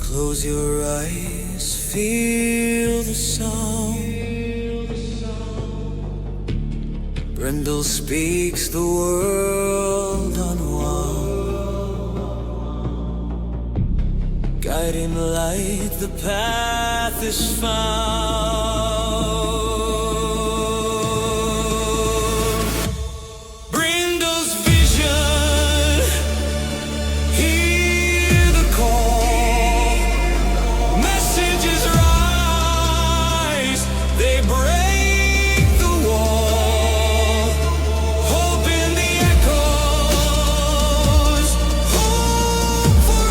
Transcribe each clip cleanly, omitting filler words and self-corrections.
Close your eyes, feel the sound. Brindle speaks, the world unwound. Guiding light, the path is found. Brindle's vision, hear the call. Messages rise, they break the wall. Hope in the echoes, hope for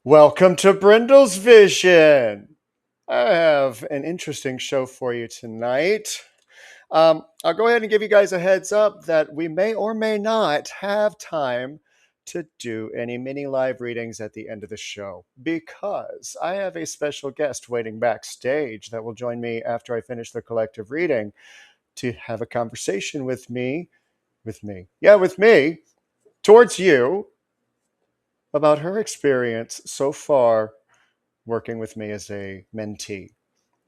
Welcome to Brindle's Vision. I have an interesting show for you tonight. I'll go ahead and give you guys a heads up that we may or may not have time to do any mini live readings at the end of the show because I have a special guest waiting backstage that will join me after I finish the collective reading to have a conversation with me, towards you about her experience so far working with me as a mentee.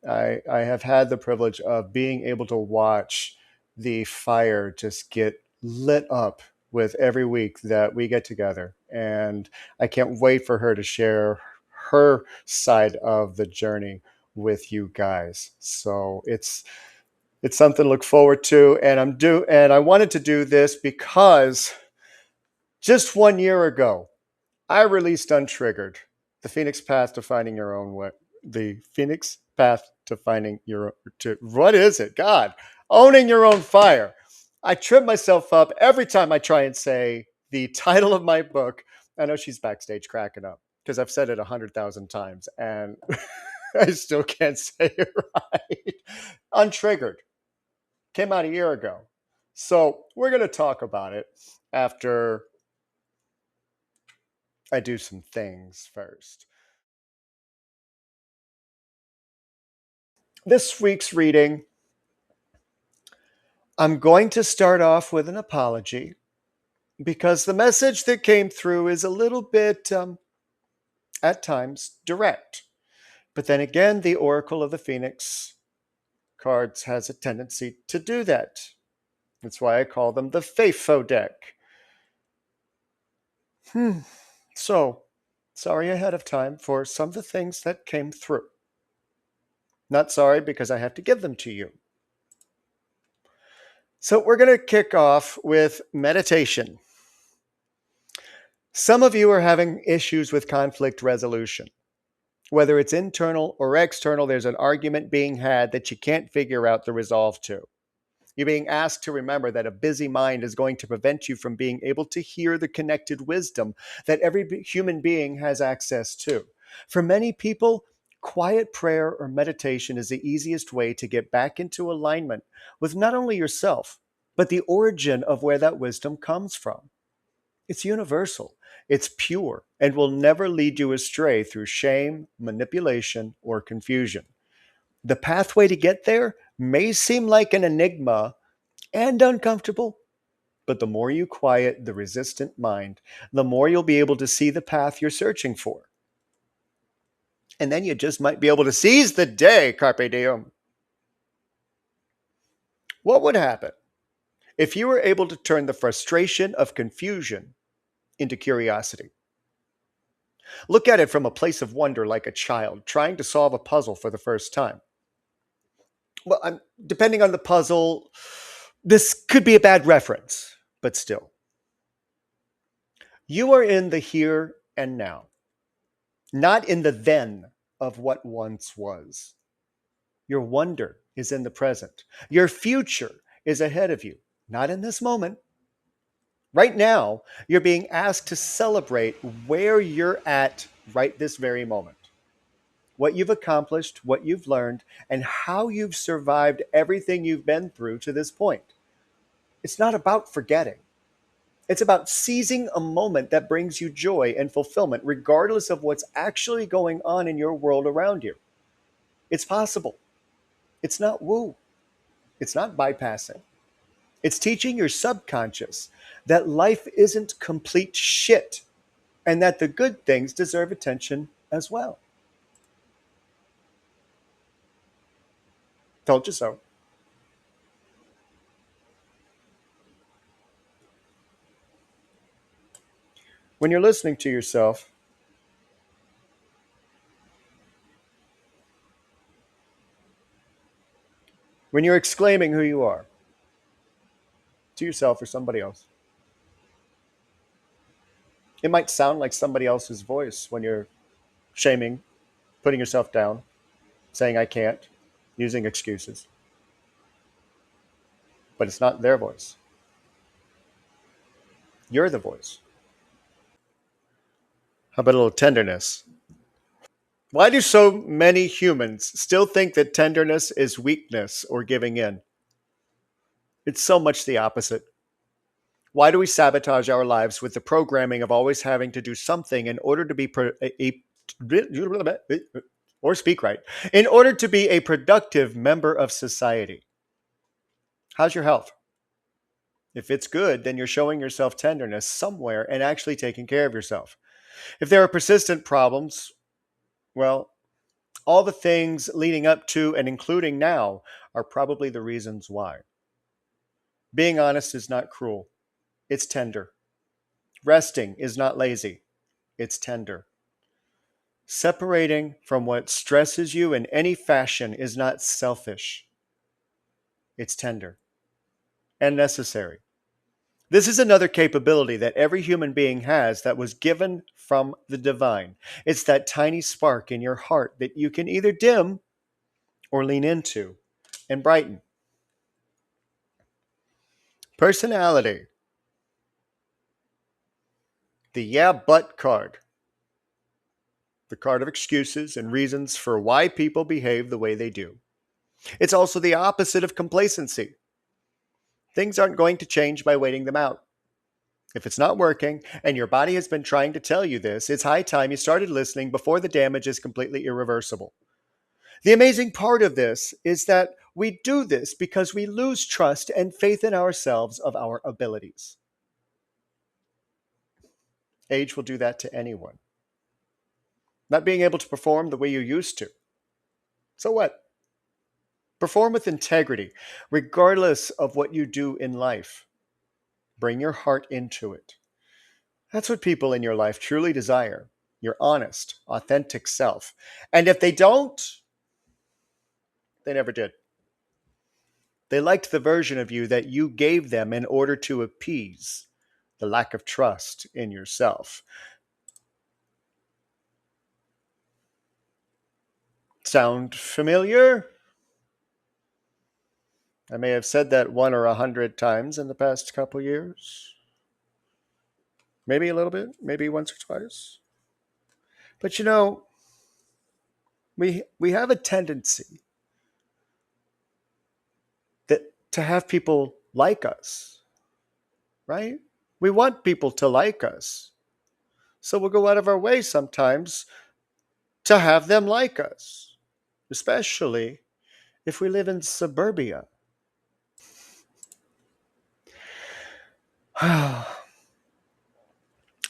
I have had the privilege of being able to watch the fire just get lit up with every week that we get together. And I can't wait for her to share her side of the journey with you guys. So it's something to look forward to. And I wanted to do this because just 1 year ago, I released Untriggered, the Phoenix Path to Finding Your Own Way. The Phoenix Path to Finding Your what is it? God, owning your own fire. I trip myself up every time I try and say the title of my book. I know she's backstage cracking up because I've said it 100,000 times and I still can't say it right. Untriggered came out a year ago. So we're going to talk about it after I do some things first. This week's reading, I'm going to start off with an apology because the message that came through is a little bit, at times, direct. But then again, the Oracle of the Phoenix cards has a tendency to do that. That's why I call them the FAFO deck. So, sorry ahead of time for some of the things that came through. Not sorry because I have to give them to you. So we're going to kick off with meditation. Some of you are having issues with conflict resolution. Whether it's internal or external, there's an argument being had that you can't figure out the resolve to. You're being asked to remember that a busy mind is going to prevent you from being able to hear the connected wisdom that every human being has access to. For many people, quiet prayer or meditation is the easiest way to get back into alignment with not only yourself, but the origin of where that wisdom comes from. It's universal, it's pure, and will never lead you astray through shame, manipulation, or confusion. The pathway to get there may seem like an enigma and uncomfortable, but the more you quiet the resistant mind, the more you'll be able to see the path you're searching for. And then you just might be able to seize the day, carpe diem. What would happen if you were able to turn the frustration of confusion into curiosity? Look at it from a place of wonder like a child trying to solve a puzzle for the first time. Well, depending on the puzzle, this could be a bad reference, but still. You are in the here and now, not in the then of what once was. Your wonder is in the present. Your future is ahead of you, not in this moment. Right now, you're being asked to celebrate where you're at right this very moment. What you've accomplished, what you've learned, and how you've survived everything you've been through to this point. It's not about forgetting. It's about seizing a moment that brings you joy and fulfillment, regardless of what's actually going on in your world around you. It's possible. It's not woo. It's not bypassing. It's teaching your subconscious that life isn't complete shit and that the good things deserve attention as well. Told you so. When you're listening to yourself, when you're exclaiming who you are to yourself or somebody else, it might sound like somebody else's voice when you're shaming, putting yourself down, saying, I can't, using excuses, but it's not their voice. You're the voice. How about a little tenderness? Why do so many humans still think that tenderness is weakness or giving in? It's so much the opposite. Why do we sabotage our lives with the programming of always having to do something in order to be or speak right, in order to be a productive member of society? How's your health? If it's good, then you're showing yourself tenderness somewhere and actually taking care of yourself. If there are persistent problems, well, all the things leading up to and including now are probably the reasons why. Being honest is not cruel, it's tender. Resting is not lazy, it's tender. Separating from what stresses you in any fashion is not selfish, it's tender and necessary. This is another capability that every human being has that was given from the divine. It's that tiny spark in your heart that you can either dim or lean into and brighten. Personality, the yeah but card, the card of excuses and reasons for why people behave the way they do. It's also the opposite of complacency. Things aren't going to change by waiting them out. If it's not working, and your body has been trying to tell you this, it's high time you started listening before the damage is completely irreversible. The amazing part of this is that we do this because we lose trust and faith in ourselves of our abilities. Age will do that to anyone. Not being able to perform the way you used to. So what? Perform with integrity, regardless of what you do in life. Bring your heart into it. That's what people in your life truly desire, your honest, authentic self. And if they don't, they never did. They liked the version of you that you gave them in order to appease the lack of trust in yourself. Sound familiar? I may have said that 1 or 100 times in the past couple years. Maybe a little bit, maybe once or twice. But we have a tendency that to have people like us, right? We want people to like us. So we'll go out of our way sometimes to have them like us, especially if we live in suburbia.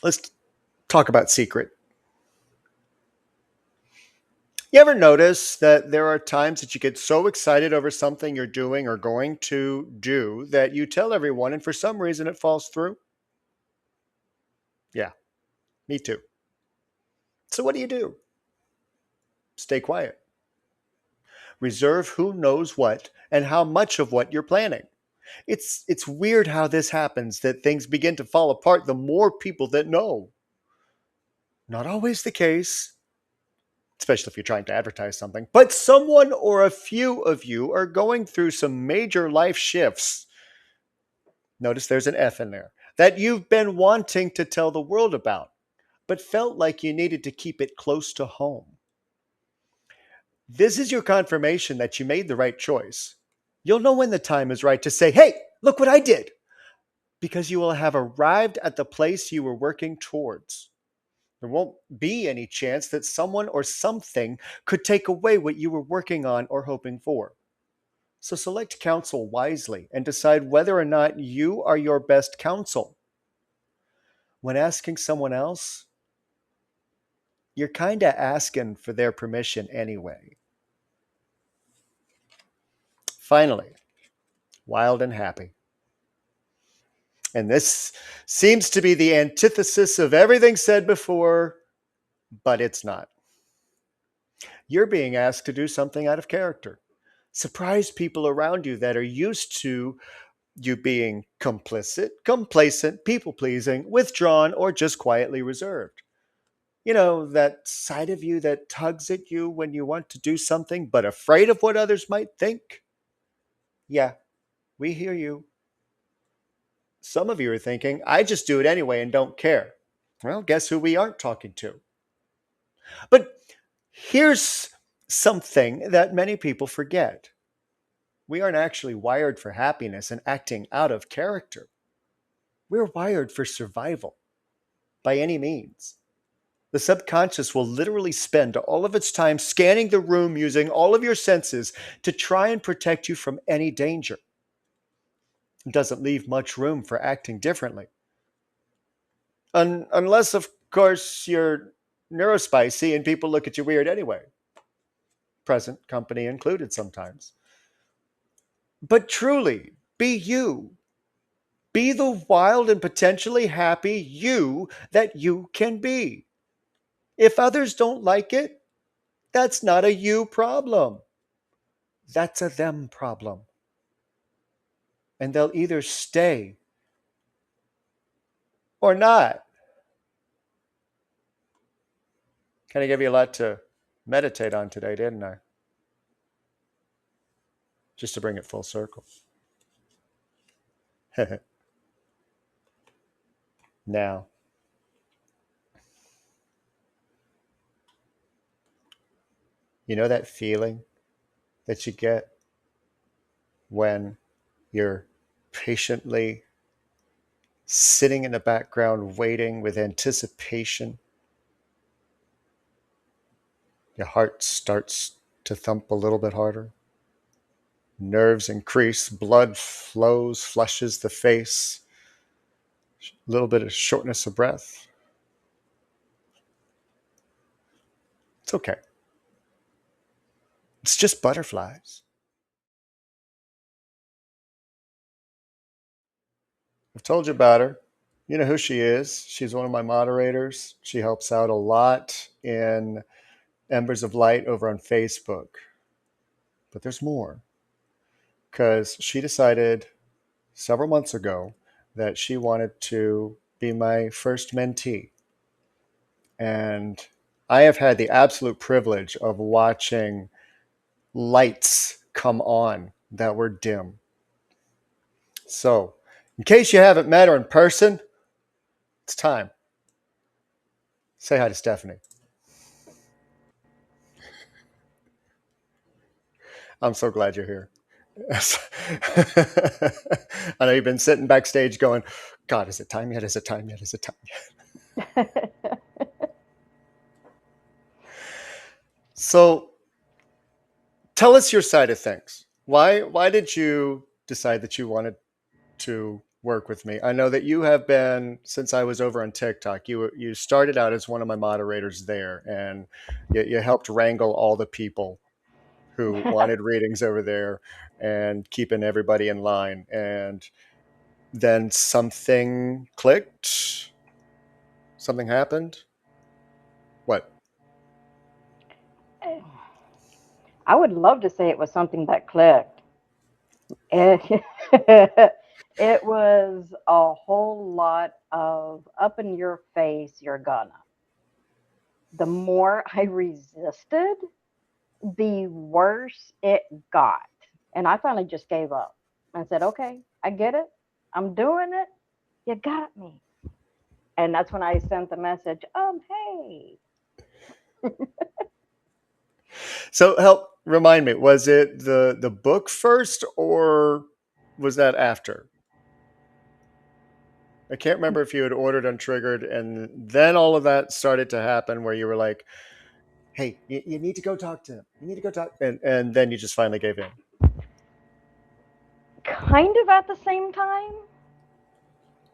Let's talk about secret. You ever notice that there are times that you get so excited over something you're doing or going to do that you tell everyone and for some reason it falls through? Yeah, me too. So what do? Stay quiet. Reserve who knows what and how much of what you're planning. It's weird how this happens, that things begin to fall apart the more people that know. Not always the case, especially if you're trying to advertise something, but someone or a few of you are going through some major life shifts. Notice there's an F in there, that you've been wanting to tell the world about, but felt like you needed to keep it close to home. This is your confirmation that you made the right choice. You'll know when the time is right to say, hey, look what I did. because you will have arrived at the place you were working towards. There won't be any chance that someone or something could take away what you were working on or hoping for. So select counsel wisely and decide whether or not you are your best counsel. When asking someone else, you're kind of asking for their permission anyway. Finally, wild and happy. And this seems to be the antithesis of everything said before, but it's not. You're being asked to do something out of character. Surprise people around you that are used to you being complicit, complacent, people pleasing, withdrawn, or just quietly reserved. You know, that side of you that tugs at you when you want to do something but afraid of what others might think? Yeah, we hear you. Some of you are thinking, I just do it anyway and don't care. Well, guess who we aren't talking to? But here's something that many people forget: we aren't actually wired for happiness and acting out of character. We're wired for survival by any means. The subconscious will literally spend all of its time scanning the room using all of your senses to try and protect you from any danger. It doesn't leave much room for acting differently. Unless, of course, you're neurospicy and people look at you weird anyway. Present company included sometimes. But truly, be you. Be the wild and potentially happy you that you can be. If others don't like it, that's not a you problem. That's a them problem. And they'll either stay or not. Kind of gave you a lot to meditate on today, didn't I? Just to bring it full circle. Now, you know that feeling that you get when you're patiently sitting in the background waiting with anticipation? Your heart starts to thump a little bit harder. Nerves increase, blood flows, flushes the face, a little bit of shortness of breath. It's okay. It's just butterflies. I've told you about her. You know who she is. She's one of my moderators. She helps out a lot in Embers of Light over on Facebook. But there's more, because she decided several months ago that she wanted to be my first mentee. And I have had the absolute privilege of watching lights come on that were dim. So, in case you haven't met her in person, it's time. Say hi to Stephanie. I'm so glad you're here. I know you've been sitting backstage going, God, is it time yet? Is it time yet? Is it time yet? So tell us your side of things. Why did you decide that you wanted to work with me? I know that you have been, since I was over on TikTok, you started out as one of my moderators there, and you helped wrangle all the people who wanted readings over there and keeping everybody in line. And then something clicked. Something happened. What? I would love to say it was something that clicked. It, it was a whole lot of up in your face, you're gonna. The more I resisted, the worse it got. And I finally just gave up and said, okay, I get it. I'm doing it. You got me. And that's when I sent the message, hey. So help remind me, was it the book first or was that after? I can't remember if you had ordered Untriggered and then all of that started to happen where you were like, hey, you need to go talk to him. You need to go talk. And then you just finally gave in. Kind of at the same time.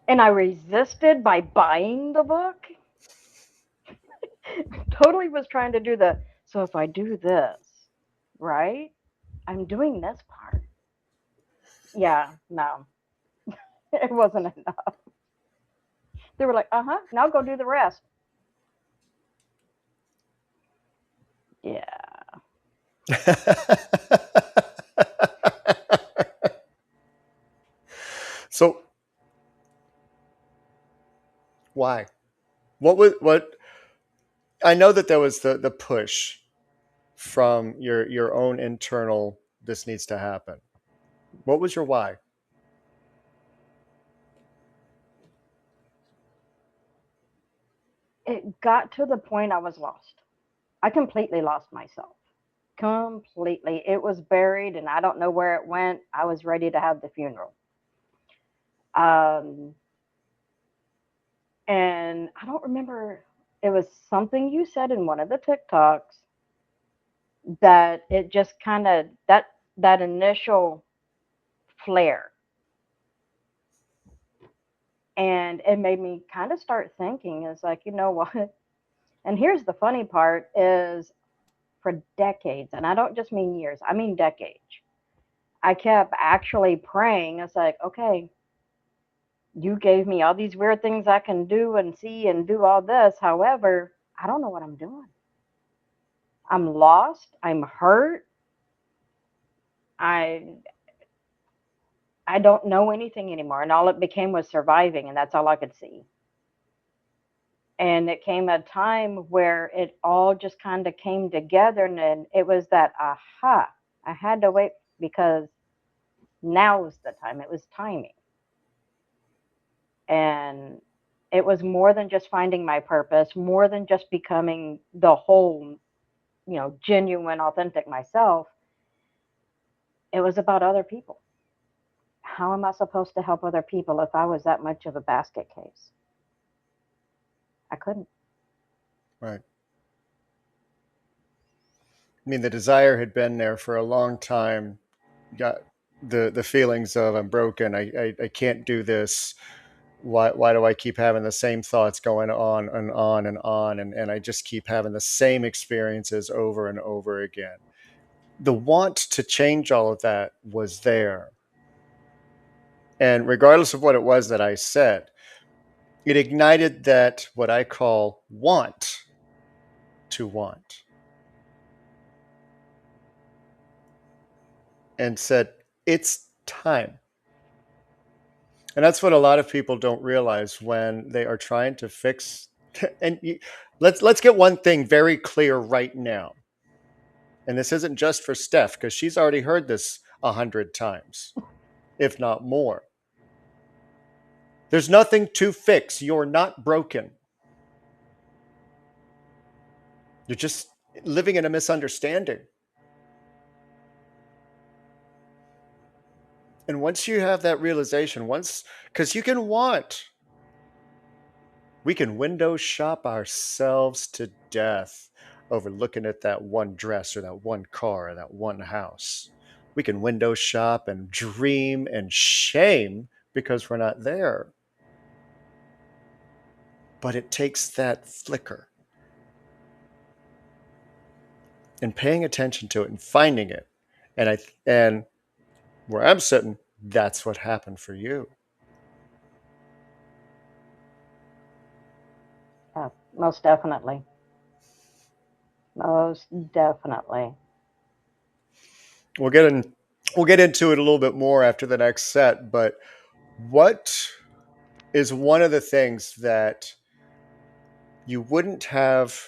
And I resisted by buying the book. Totally was trying to do so if I do this, right? I'm doing this part. Yeah, no, it wasn't enough. They were like, now go do the rest. Yeah. So why? What I know that there was the push from your own internal this needs to happen. What was your why? It got to the point I was lost. I completely lost myself. Completely. It was buried and I don't know where it went. I was ready to have the funeral. Um, and I don't remember, it was something you said in one of the TikToks that it just kind of, that initial flare. And it made me kind of start thinking, it's like, you know what? And here's the funny part is for decades, and I don't just mean years, I mean decades. I kept actually praying. It's like, okay, you gave me all these weird things I can do and see and do all this. However, I don't know what I'm doing. I'm lost. I'm hurt. I I don't know anything anymore. And all it became was surviving, and that's all I could see. And it came a time where it all just kind of came together, and then it was that aha. I had to wait because now was the time. It was timing. And it was more than just finding my purpose, more than just becoming the whole, genuine, authentic myself. It was about other people. How am I supposed to help other people if I was that much of a basket case? I couldn't. Right. I mean, the desire had been there for a long time. Got the feelings of I'm broken. I can't do this. Why do I keep having the same thoughts going on and on and on and I just keep having the same experiences over and over again. The want to change all of that was there. And regardless of what it was that I said, it ignited that what I call want to want and said, it's time. And that's what a lot of people don't realize when they are trying to fix. And let's get one thing very clear right now. And this isn't just for Steph, because she's already heard this 100 times, if not more. There's nothing to fix. You're not broken. You're just living in a misunderstanding. And once you have that realization, because we can window shop ourselves to death over looking at that one dress or that one car or that one house. We can window shop and dream and shame because we're not there. But it takes that flicker and paying attention to it and finding it. And where I'm sitting, that's what happened for you. Most definitely. Most definitely. We'll get into it a little bit more after the next set, but what is one of the things that you wouldn't have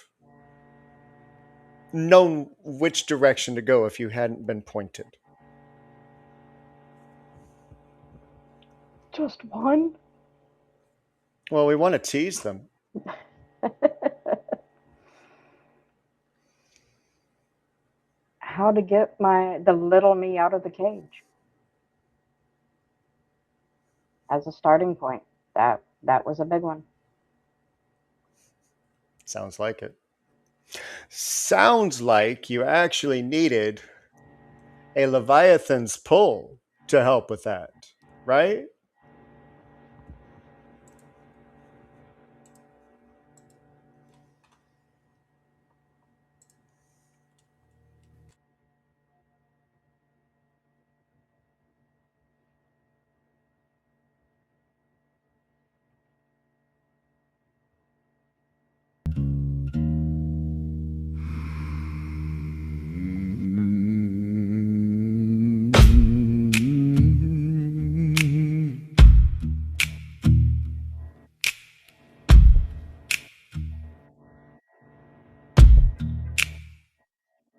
known which direction to go if you hadn't been pointed? Just one? Well, we want to tease them. How to get the little me out of the cage as a starting point. That That was a big one. Sounds like it. Sounds like you actually needed a Leviathan's pull to help with that, right?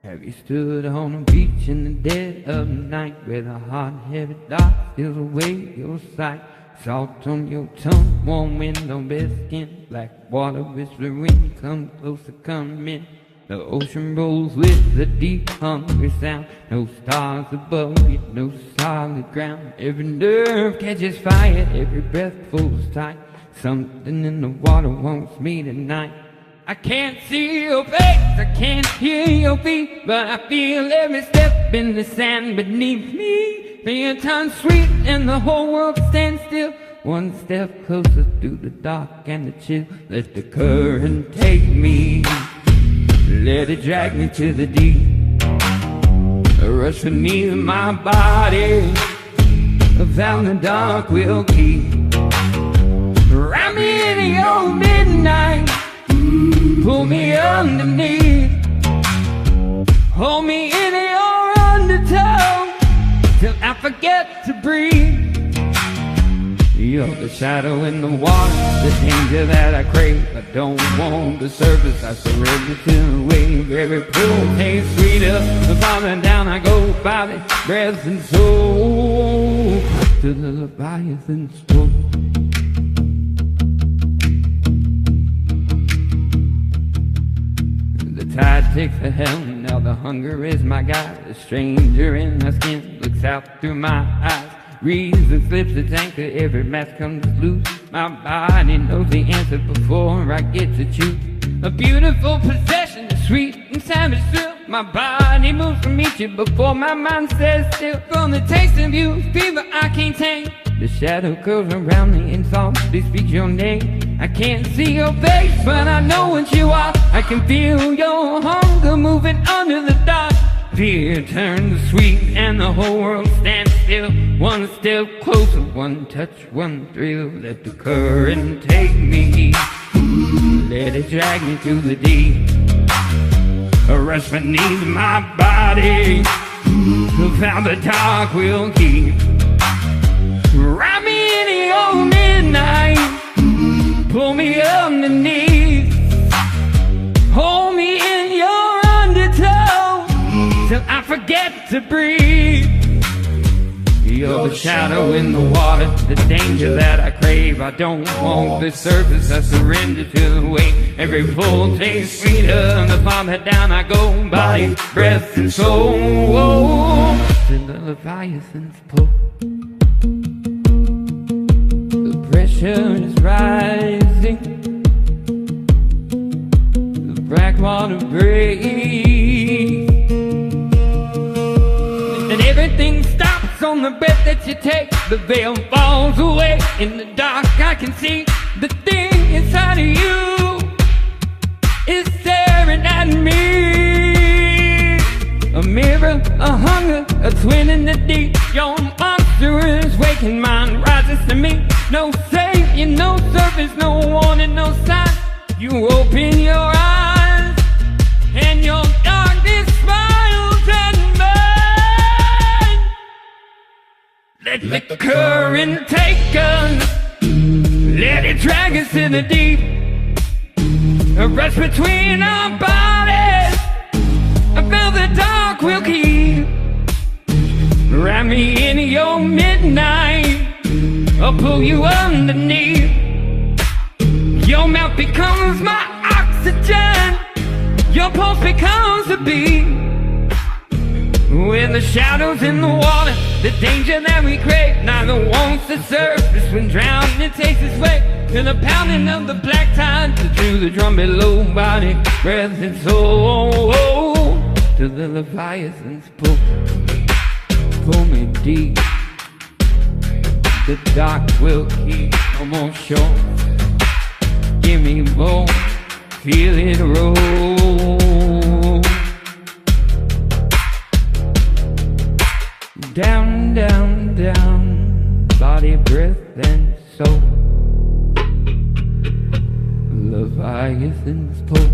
Have you stood on a beach in the dead of night, with a hot-headed dog steals away your sight? Salt on your tongue, warm wind on bare skin, black water whispering, come closer, come in. The ocean rolls with a deep, hungry sound. No stars above you, no solid ground. Every nerve catches fire, every breath pulls tight. Something in the water wants me tonight. I can't see your face, I can't hear your feet, but I feel every step in the sand beneath me. Feel your tongue sweet and the whole world stands still. One step closer through the dark and the chill. Let the current take me, let it drag me to the deep. A rush beneath my body, a vow the dark will keep. Wrap me in your midnight, pull me underneath, hold me in your undertow, till I forget to breathe. You're the shadow in the water, the danger that I crave. I don't want the surface, I surrender to the wave. Every pull tastes sweeter, the farther down I go, body, breath and soul, to the Leviathan's throat. The tide takes the helm, now the hunger is my guide. The stranger in my skin looks out through my eyes. Reason slips its anchor, every mask comes loose. My body knows the answer before I get to choose. A beautiful possession, a sweet and savage thrill. My body moves to meet you before my mind says still. From the taste of you, fever I can't tame. The shadow curls around me and softly speaks your name. I can't see your face, but I know what you are. I can feel your hunger moving under the dark. Fear turns sweet and the whole world stands still. One step closer, one touch, one thrill. Let the current take me, let it drag me to the deep. A rush beneath my body, the vow the dark will keep. Wrap me in your midnight, pull me underneath, hold me in your undertow, till I forget to breathe. You're the shadow in the water, the danger that I crave. I don't want the surface, I surrender to the weight. Every pull tastes sweeter, the farther down I go, body, breath and soul, to the Leviathan's pull. The pressure is rising, the black water breaks, and everything stops on the breath that you take. The veil falls away, in the dark I can see the thing inside of you is staring at me. A mirror, a hunger, a twin in the deep. Your monstrous waking mind rises to me. No savior, no surface, no warning, no sign. You open your eyes and your darkness smiles at mine. Let the current take us, let it drag us to the deep. A rush between our bodies, a veil the dark will keep. Wrap me in your midnight, I'll pull you underneath. Your mouth becomes my oxygen, your pulse becomes a beat. With the shadows in the water, the danger that we crave, neither wants the surface when drowning it takes its way. To the pounding of the black tide, to the drum below, body, breath and soul. To the Leviathans pull me deep. The dark will keep no more shore. Give me more, feel it roll. Down, down, down, body, breath, and soul. Leviathans pull.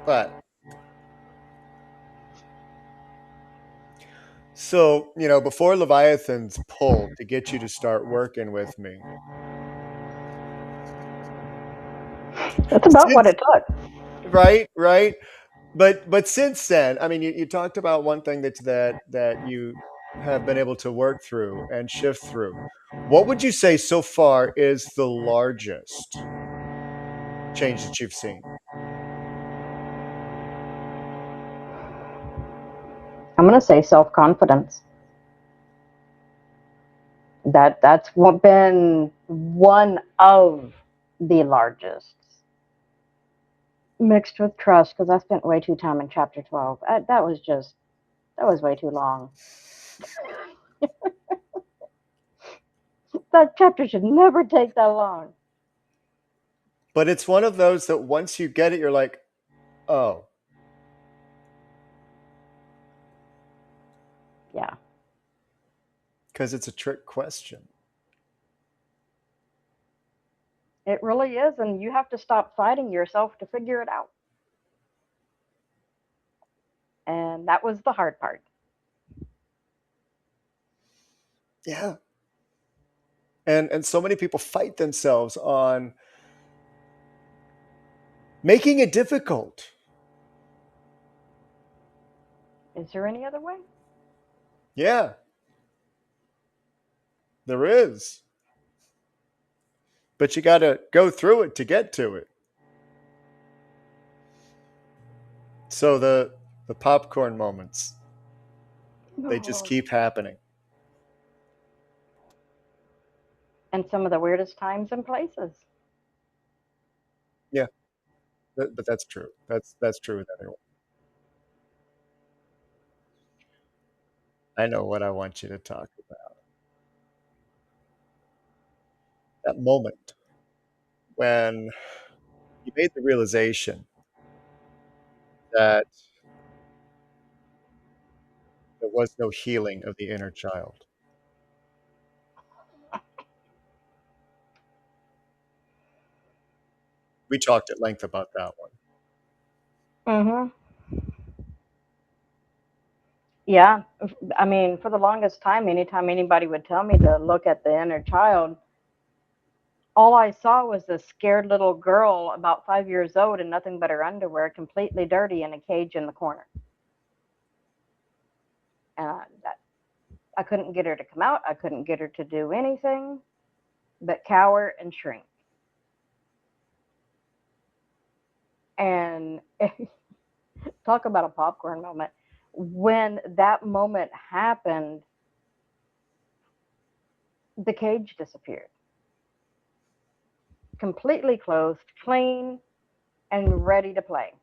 But so, before Leviathans pulled to get you to start working with me, That's about what since, it took. right. But since then, I mean, you talked about one thing that you have been able to work through and shift through. What would you say so far is the largest change that you've seen? I'm going to say self-confidence. That's been one of the largest, mixed with trust, because I spent way too time in chapter 12. That was way too long. That chapter should never take that long. But it's one of those that once you get it, you're like, oh, Yeah. because it's a trick question. It really is, and you have to stop fighting yourself to figure it out. And that was the hard part. Yeah. And so many people fight themselves on making it difficult. Is there any other way? Yeah, there is. But you got to go through it to get to it. So the popcorn moments, they just keep happening. And some of the weirdest times and places. Yeah, but that's true. That's true with everyone. I know what I want you to talk about. That moment when you made the realization that there was no healing of the inner child. We talked at length about that one. Mm-hmm. Yeah. I mean, for the longest time, anytime anybody would tell me to look at the inner child, all I saw was this scared little girl about 5 years old in nothing but her underwear, completely dirty, in a cage in the corner. And I couldn't get her to come out. I couldn't get her to do anything but cower and shrink. And talk about a popcorn moment. When that moment happened, the cage disappeared. Completely closed, clean, and ready to play.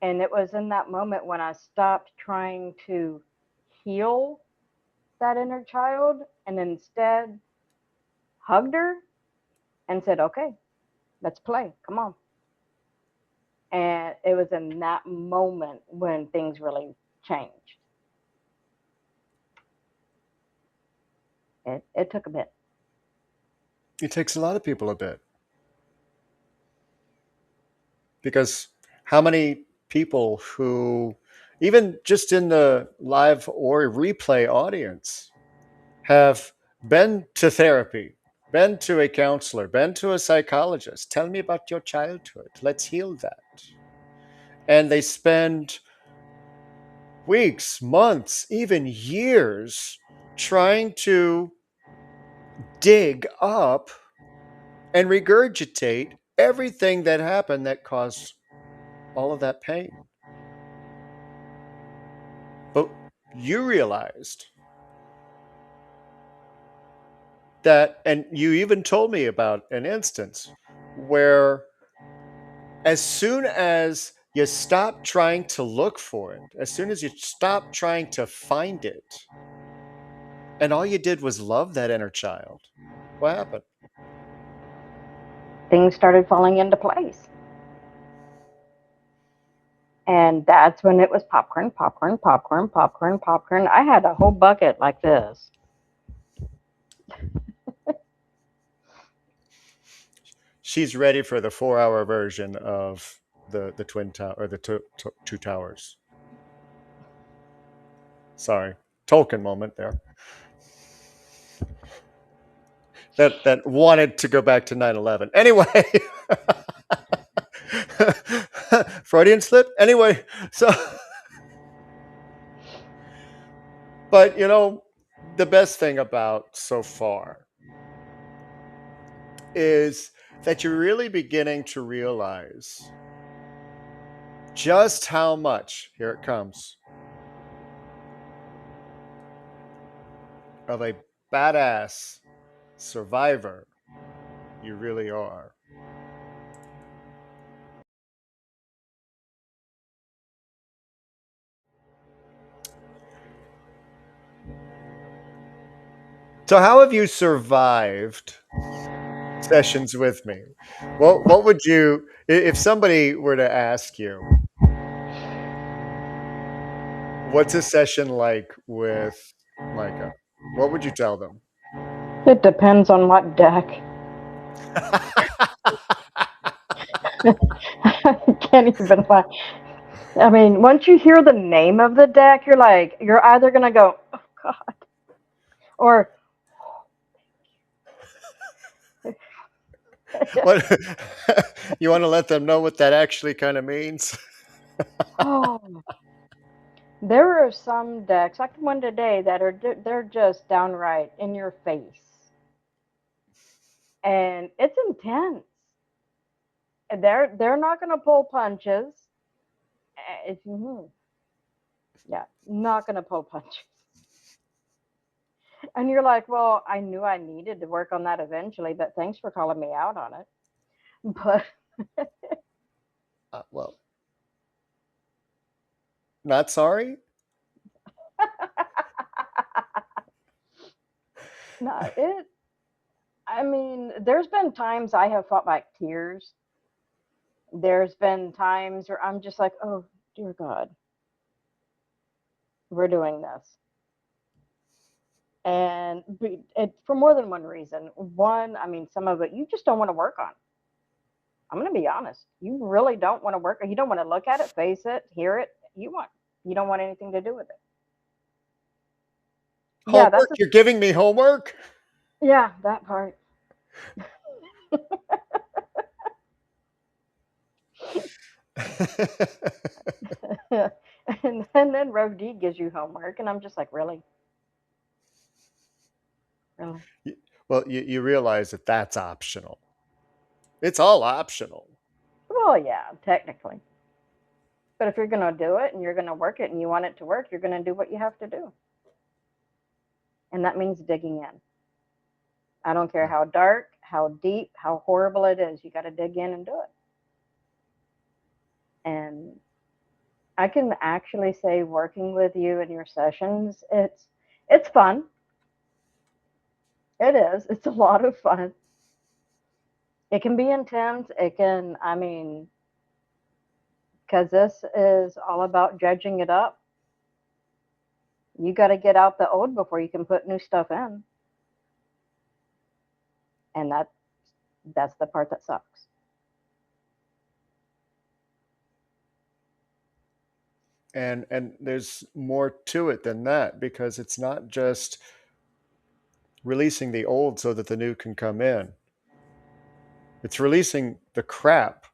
And it was in that moment when I stopped trying to heal that inner child and instead hugged her and said, okay, let's play. Come on. And it was in that moment when things really changed. It took a bit. It takes a lot of people a bit. Because how many people who, even just in the live or replay audience, have been to therapy, been to a counselor, been to a psychologist? Tell me about your childhood. Let's heal that. And they spend weeks, months, even years trying to dig up and regurgitate everything that happened that caused all of that pain. But you realized that, and you even told me about an instance where as soon as you stop trying to look for it, as soon as you stop trying to find it, and all you did was love that inner child, what happened? Things started falling into place. And that's when it was popcorn, popcorn, popcorn, popcorn, popcorn. I had a whole bucket like this. She's ready for the 4-hour version of the twin tower, or the two towers. Sorry, Tolkien moment there. That wanted to go back to 9/11. Anyway, Freudian slip. Anyway, so, but the best thing about so far is that you're really beginning to realize just how much, here it comes, of a badass survivor you really are. So how have you survived sessions with me? What would you, if somebody were to ask you, what's a session like with Micah? What would you tell them? It depends on what deck. I can't even lie. I mean, once you hear the name of the deck, you're either going to go, oh, God, or What you want to let them know what that actually kind of means? oh. There are some decks, like the one today, that they're just downright in your face. And it's intense. They're not going to pull punches. It's, yeah, not going to pull punches. And you're like, well, I knew I needed to work on that eventually, but thanks for calling me out on it. But Well, not sorry. no, I mean, there's been times I have fought back tears. There's been times where I'm just like, oh, dear God, we're doing this. And for more than one reason. One, I mean, some of it you just don't want to work on. I'm going to be honest. You really don't want to work. You don't want to look at it, face it, hear it. You don't want anything to do with it. Yeah, Homework? You're giving me homework? yeah, that part. and then Rogue D gives you homework, and I'm just like, really? Really? Well, you realize that that's optional. It's all optional. Well, yeah, technically. But if you're going to do it and you're going to work it and you want it to work, you're going to do what you have to do. And that means digging in. I don't care how dark, how deep, how horrible it is. You got to dig in and do it. And I can actually say working with you in your sessions, it's fun. It is. It's a lot of fun. It can be intense. I mean, because this is all about judging it up. You got to get out the old before you can put new stuff in. And that's the part that sucks. And there's more to it than that, because it's not just releasing the old so that the new can come in. It's releasing the crap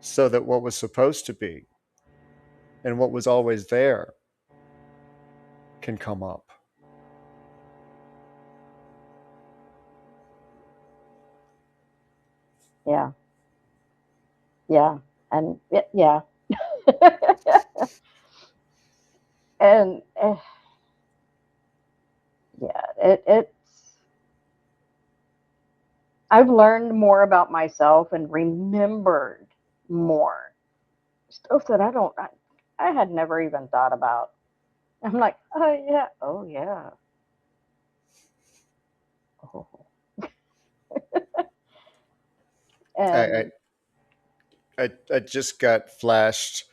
so that what was supposed to be and what was always there can come up. Yeah. Yeah. And yeah. And yeah, it's I've learned more about myself and remembered more stuff that I had never even thought about. I'm like, oh yeah, oh, I, and I just got flashed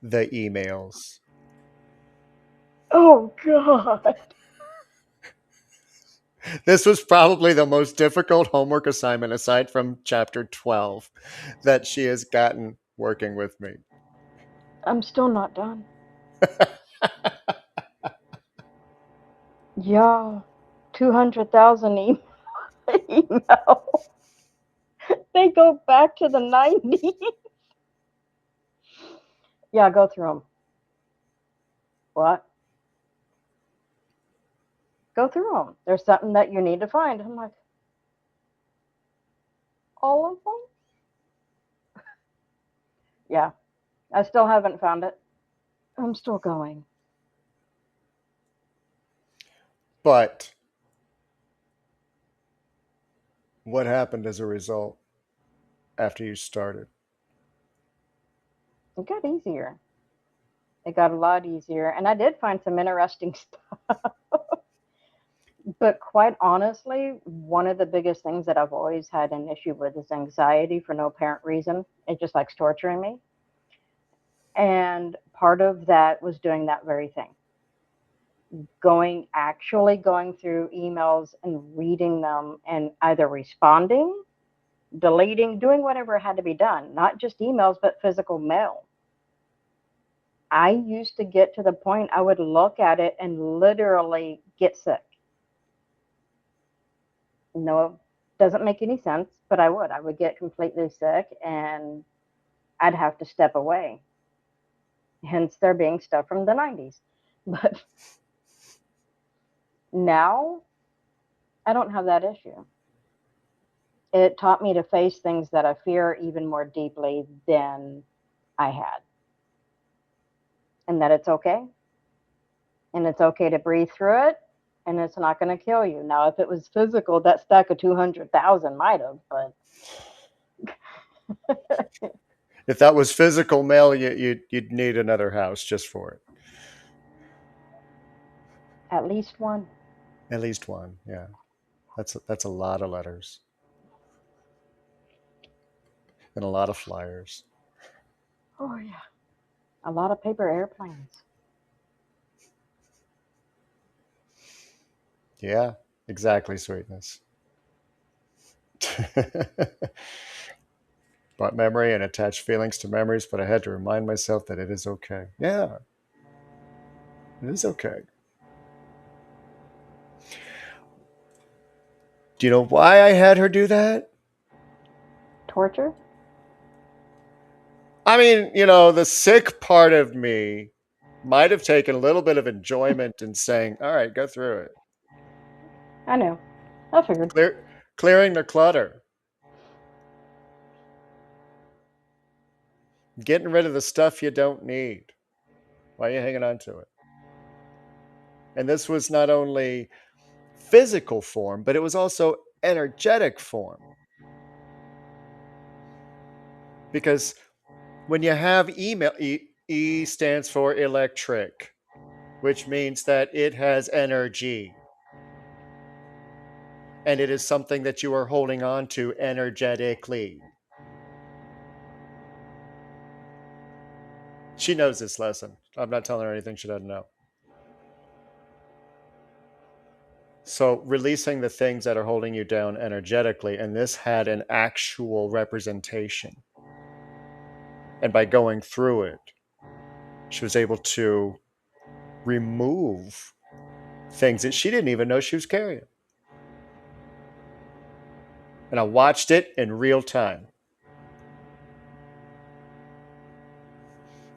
the emails. oh god, This was probably the most difficult homework assignment aside from chapter 12 that she has gotten working with me. I'm still not done. Yeah, 200,000 email. They go back to the 90s. Yeah, go through them. What? Go through them. There's something that you need to find. I'm like, all of them? Yeah, I still haven't found it. I'm still going. But what happened as a result after you started? It got easier. It got a lot easier. And I did find some interesting stuff. But quite honestly, one of the biggest things that I've always had an issue with is anxiety for no apparent reason. It just likes torturing me. And part of that was doing that very thing. Actually going through emails and reading them and either responding, deleting, doing whatever had to be done, not just emails, but physical mail. I used to get to the point I would look at it and literally get sick. No, doesn't make any sense, but I would. I would get completely sick and I'd have to step away. Hence, there being stuff from the 90s. But now I don't have that issue. It taught me to face things that I fear even more deeply than I had, and that it's okay. And it's okay to breathe through it, and it's not going to kill you. Now, if it was physical, that stack of 200,000 might have, but If that was physical mail, you'd need another house just for it. at least one. At least one, yeah. That's a lot of letters and a lot of flyers. Oh, yeah. A lot of paper airplanes. Yeah, exactly, sweetness. Brought memory and attached feelings to memories, but I had to remind myself that it is okay. Yeah, it is okay. Do you know why I had her do that? Torture? I mean, the sick part of me might have taken a little bit of enjoyment in saying, all right, go through it. I know. I figured. Clearing the clutter. Getting rid of the stuff you don't need. Why are you hanging on to it? And this was not only physical form, but it was also energetic form. Because when you have email, E stands for electric, which means that it has energy. And it is something that you are holding on to energetically. She knows this lesson. I'm not telling her anything she doesn't know. So releasing the things that are holding you down energetically, and this had an actual representation. And by going through it, she was able to remove things that she didn't even know she was carrying. And I watched it in real time.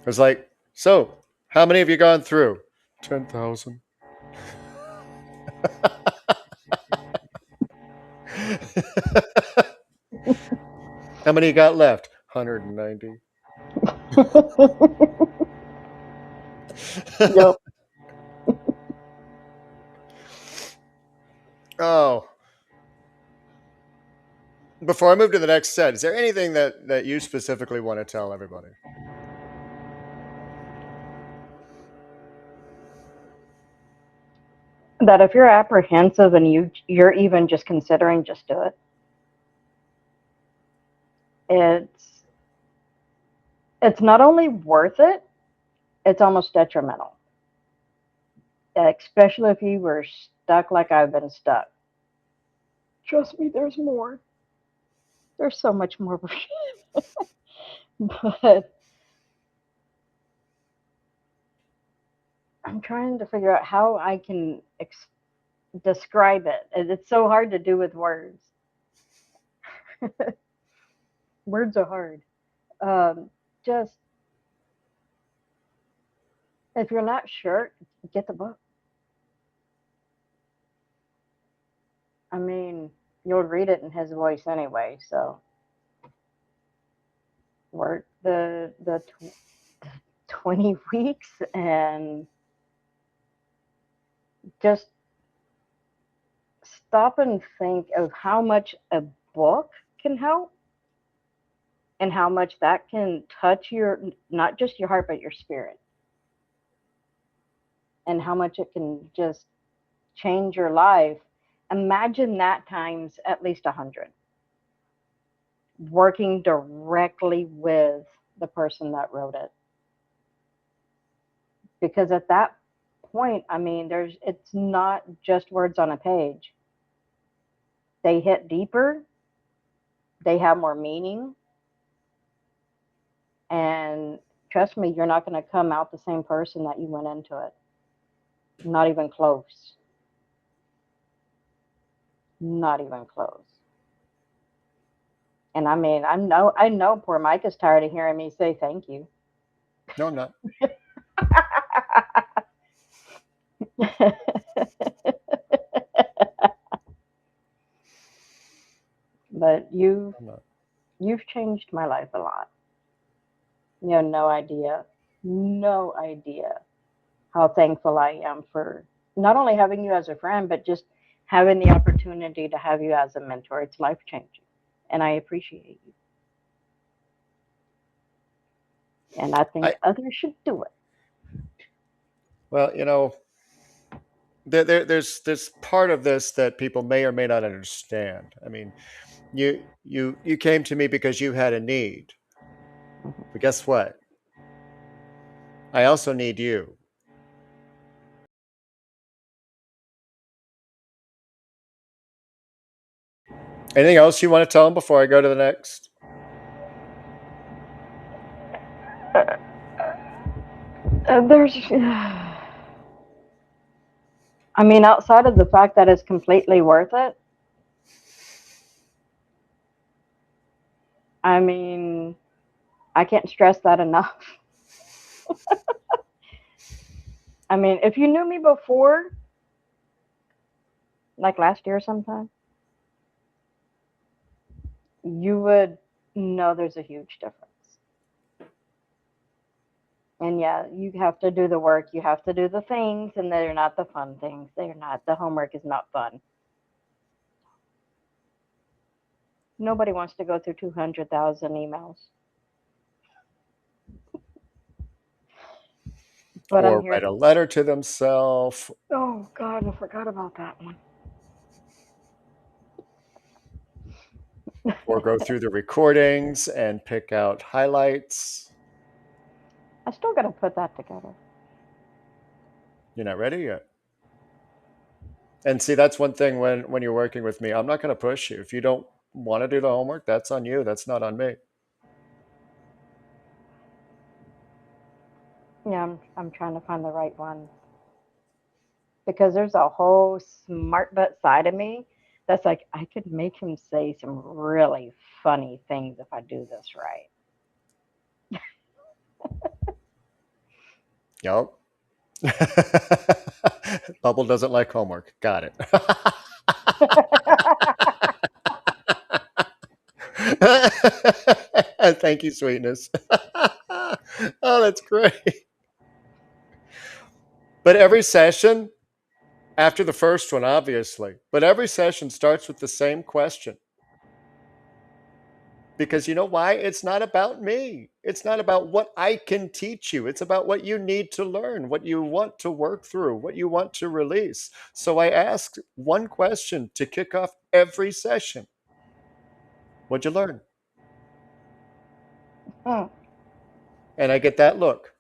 I was like, so, how many have you gone through? 10,000. How many you got left? 190. Yep. Oh, before I move to the next set, is there anything that you specifically want to tell everybody? That if you're apprehensive and you're even just considering, just do it. It's it's not only worth it, it's almost detrimental. Especially if you were stuck like I've been stuck. Trust me, there's more. There's so much more. But I'm trying to figure out how I can describe it. And it's so hard to do with words. Words are hard. Just if you're not sure, get the book. I mean, you'll read it in his voice anyway. So work the 20 weeks and just stop and think of how much a book can help and how much that can touch your not just your heart but your spirit, and how much it can just change your life. Imagine that times at least 100, working directly with the person that wrote it, because at that point, I mean, there's it's not just words on a page. They hit deeper, they have more meaning, and trust me, you're not going to come out the same person that you went into it. Not even close. Not even close. And I mean, I know poor Mike is tired of hearing me say thank you. No, I'm not. But I'm not. you've changed my life a lot. You have no idea how thankful I am for not only having you as a friend, but just having the opportunity to have you as a mentor. It's life changing, and I appreciate you. And I think I others should do it. well, there's part of this that people may or may not understand. I mean, you came to me because you had a need, but guess what? I also need you. Anything else you want to tell them before I go to the next? There's, I mean, outside of the fact that it's completely worth it, I mean, I can't stress that enough. I mean, if you knew me before, like last year sometime, you would know there's a huge difference. And yeah, you have to do the work, you have to do the things, and they're not the fun things. They're not, the homework is not fun. Nobody wants to go through 200,000 emails. But I'm Or here write a to, letter to themselves, oh God, I forgot about that one. or go through the recordings and pick out highlights. I still got to put that together. You're not ready yet. And see, that's one thing when you're working with me, I'm not going to push you. If you don't want to do the homework, that's on you. That's not on me. Yeah, I'm trying to find the right one because there's a whole smart butt side of me that's like I could make him say some really funny things if I do this right. Yup. Bubble doesn't like homework. Got it. Thank you, sweetness. Oh, that's great. But every session, after the first one, obviously, but every session starts with the same question. Because you know why? It's not about me. It's not about what I can teach you. It's about what you need to learn, what you want to work through, what you want to release. So I ask one question to kick off every session. What'd you learn? Hmm. And I get that look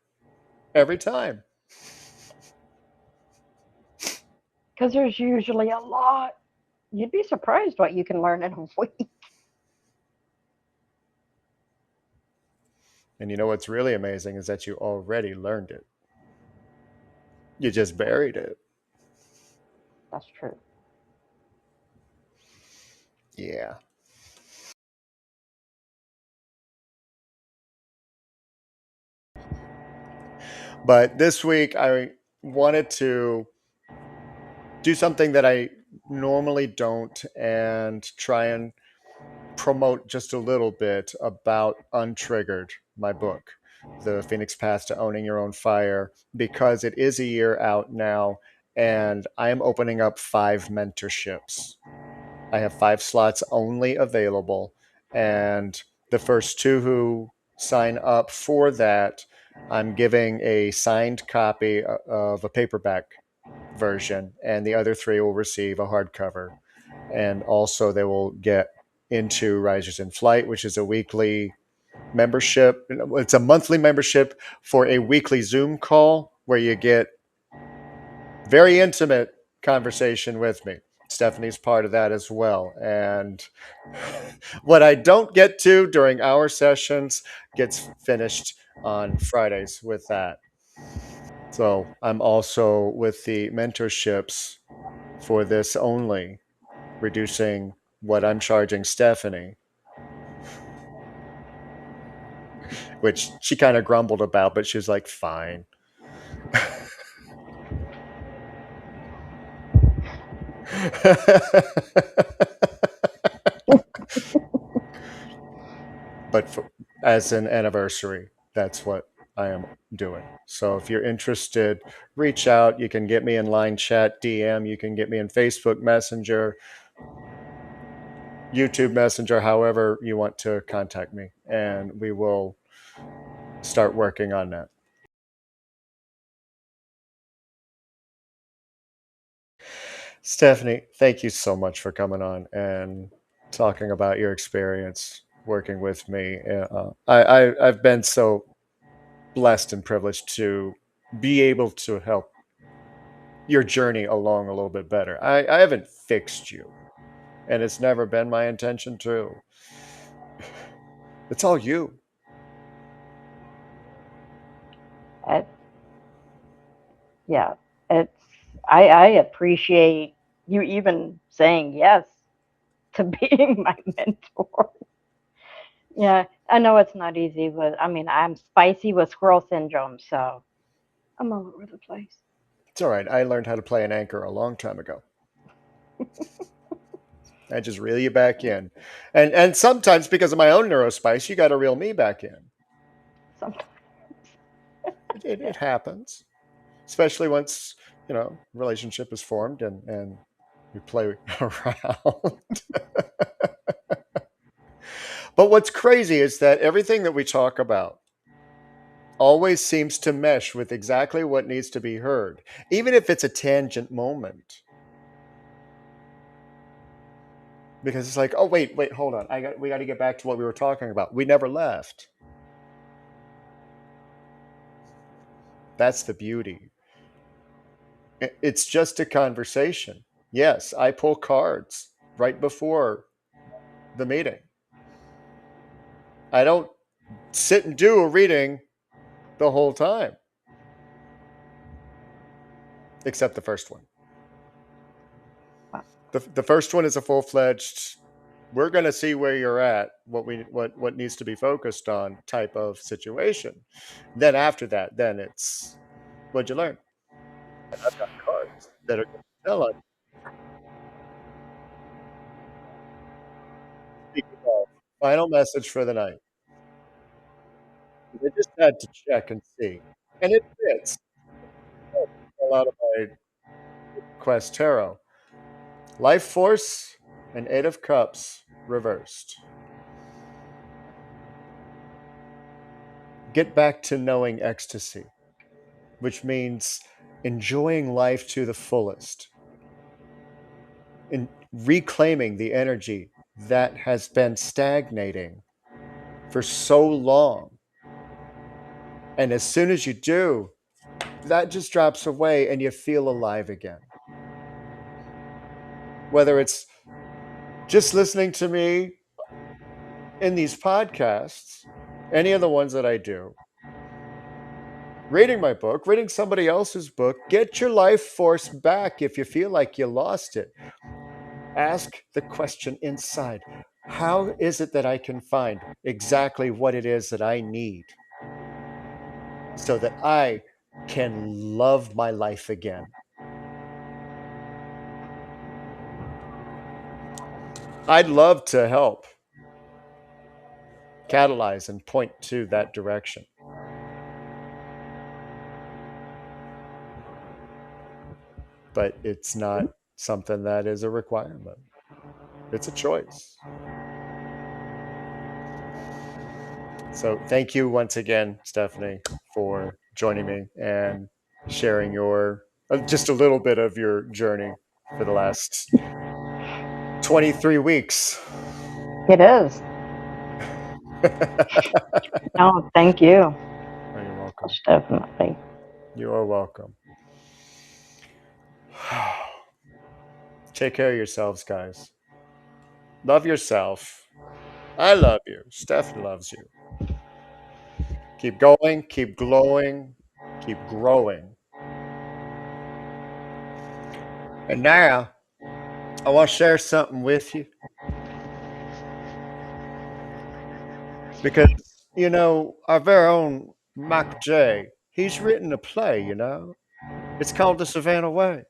every time. Because there's usually a lot. You'd be surprised what you can learn in a week. And you know what's really amazing is that you already learned it. You just buried it. That's true. Yeah. But this week, I wanted to do something that I normally don't and try and promote just a little bit about Untriggered, my book, The Phoenix Path to Owning Your Own Fire, because it is a year out now and I am opening up 5 mentorships. I have 5 slots only available, and the first 2 who sign up for that, I'm giving a signed copy of a paperback version, and the other 3 will receive a hardcover. And also, they will get into Risers in Flight, which is a weekly membership. It's a monthly membership for a weekly Zoom call where you get very intimate conversation with me. Stephanie's part of that as well. And what I don't get to during our sessions gets finished on Fridays with that. So I'm also with the mentorships for this only, reducing what I'm charging Stephanie, which she kind of grumbled about, but she was like, fine. But as an anniversary, that's what I am doing. So if you're interested, reach out. You can get me in line chat, DM. You can get me in Facebook Messenger, YouTube Messenger, however you want to contact me, and we will start working on that. Stephanie, thank you so much for coming on and talking about your experience working with me. I've been so blessed and privileged to be able to help your journey along a little bit better. I haven't fixed you, and it's never been my intention to. It's all you. It, yeah, it's. I appreciate you even saying yes to being my mentor. Yeah, I know it's not easy, but I mean, I'm spicy with squirrel syndrome, so I'm all over the place. It's all right. I learned how to play an anchor a long time ago. I just reel you back in, and sometimes because of my own neurospice, you got to reel me back in. Sometimes, It yeah. happens, especially once relationship is formed and we play around. But what's crazy is that everything that we talk about always seems to mesh with exactly what needs to be heard, even if it's a tangent moment. Because it's like, oh wait, hold on. We got to get back to what we were talking about. We never left. That's the beauty. It's just a conversation. Yes, I pull cards right before the meeting. I don't sit and do a reading the whole time, except the first one. The first one is a full-fledged, we're going to see where you're at, what needs to be focused on type of situation. Then after that, then it's what'd you learn? And I've got cards that are going to tell us. Speaking of, Final message for the night. I just had to check and see. And it fits. A lot of my Quest Tarot. Life Force and Eight of Cups reversed. Get back to knowing ecstasy, which means enjoying life to the fullest, in reclaiming the energy that has been stagnating for so long. And as soon as you do, that just drops away and you feel alive again. Whether it's just listening to me in these podcasts, any of the ones that I do, reading my book, reading somebody else's book, get your life force back if you feel like you lost it. Ask the question inside. How is it that I can find exactly what it is that I need so that I can love my life again? I'd love to help catalyze and point to that direction. But it's not something that is a requirement. It's a choice. So thank you once again, Stephanie, for joining me and sharing your just a little bit of your journey for the last 23 weeks. It is. No, thank you. Oh, you're welcome. Most definitely. You are welcome. Take care of yourselves, guys. Love yourself. I love you. Steph loves you. Keep going, keep glowing, keep growing. And now, I want to share something with you. Because, you know, our very own Michael J., he's written a play, you know. It's called The Savannah Way.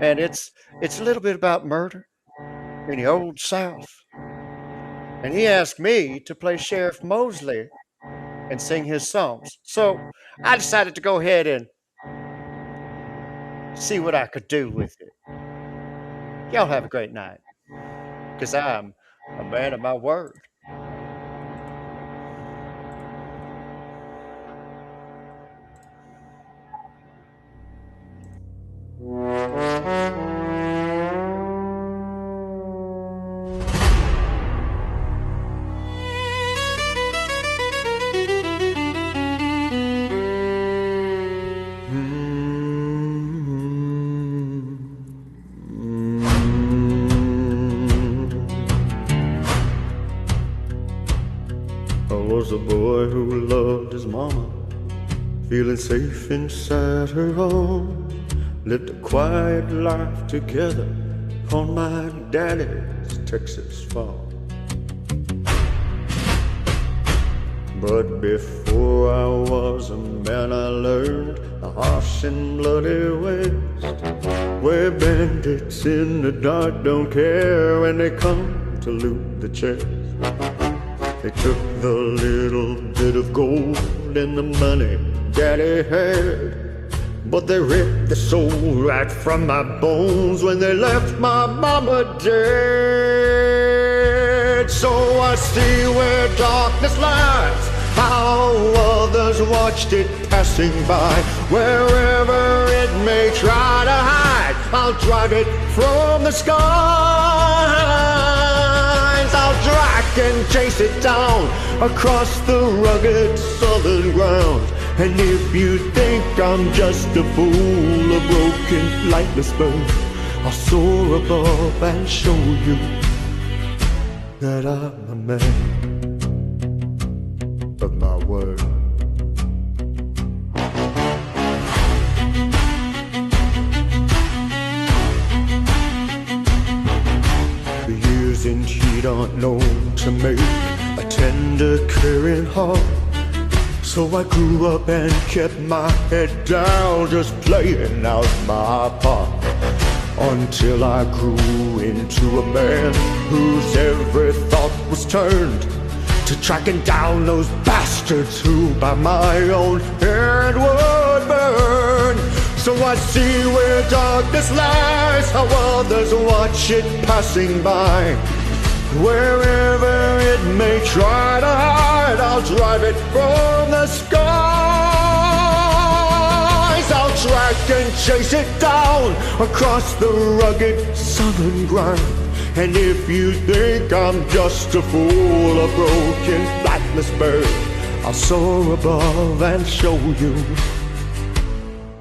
And it's a little bit about murder in the Old South. And he asked me to play Sheriff Mosley and sing his songs. So I decided to go ahead and see what I could do with it. Y'all have a great night, because I'm a man of my word. Was a boy who loved his mama, feeling safe inside her home. Lived a quiet life together on my daddy's Texas farm. But before I was a man, I learned the harsh and bloody ways, where bandits in the dark don't care when they come to loot the chest. They took the little bit of gold and the money Daddy had, but they ripped the soul right from my bones when they left my mama dead. So I see where darkness lies, how others watched it passing by. Wherever it may try to hide, I'll drive it from the skies. I'll drag and chase it down across the rugged southern ground. And if you think I'm just a fool, a broken, flightless bird, I'll soar above and show you that I'm a man of my word. And he don't know to make a tender, caring heart. So I grew up and kept my head down, just playing out my part, until I grew into a man whose every thought was turned to tracking down those bastards who by my own hand would burn. So I see where darkness lies, how others watch it passing by. Wherever it may try to hide, I'll drive it from the skies. I'll track and chase it down across the rugged southern ground. And if you think I'm just a fool, a broken, flightless bird, I'll soar above and show you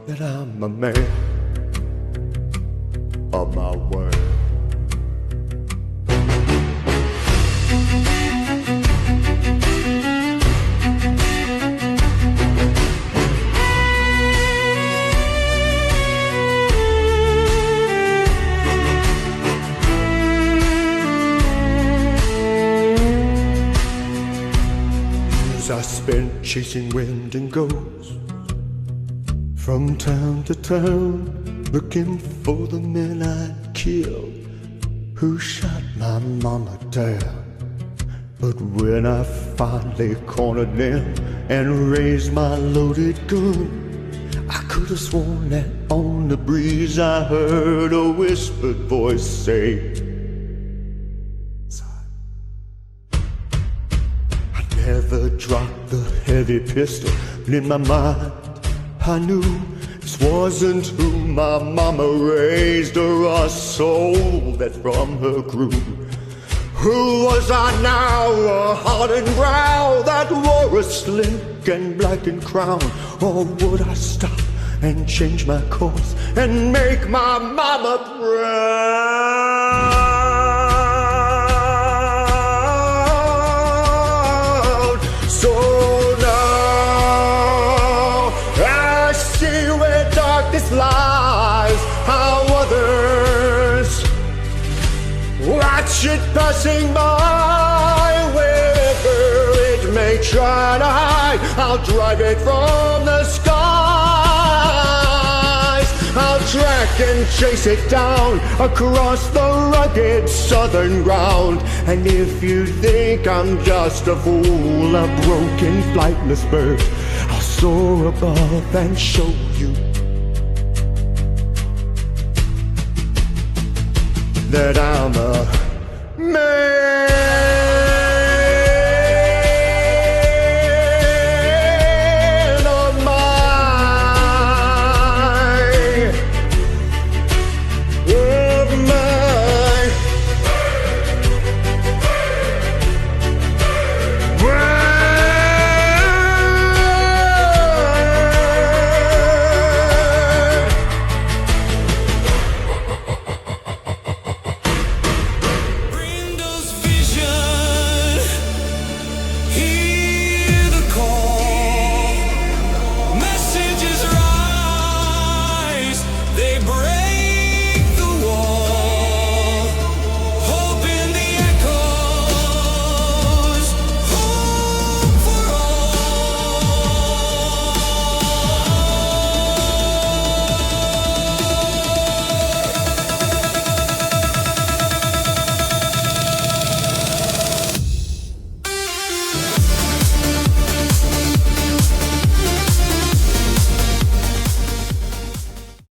that I'm a man of my word. I spent chasing wind and ghosts from town to town, looking for the men I'd killed who shot my mama down. But when I finally cornered them and raised my loaded gun, I could have sworn that on the breeze I heard a whispered voice say, never dropped the heavy pistol, but in my mind I knew this wasn't who my mama raised, or a soul that from her grew. Who was I now, a hardened brow that wore a slick and blackened crown? Or would I stop and change my course and make my mama proud? This lies, how others watch it passing by. Wherever it may try to hide, I'll drive it from the skies. I'll track and chase it down across the rugged southern ground. And if you think I'm just a fool, a broken, flightless bird, I'll soar above and show you that I'm a man.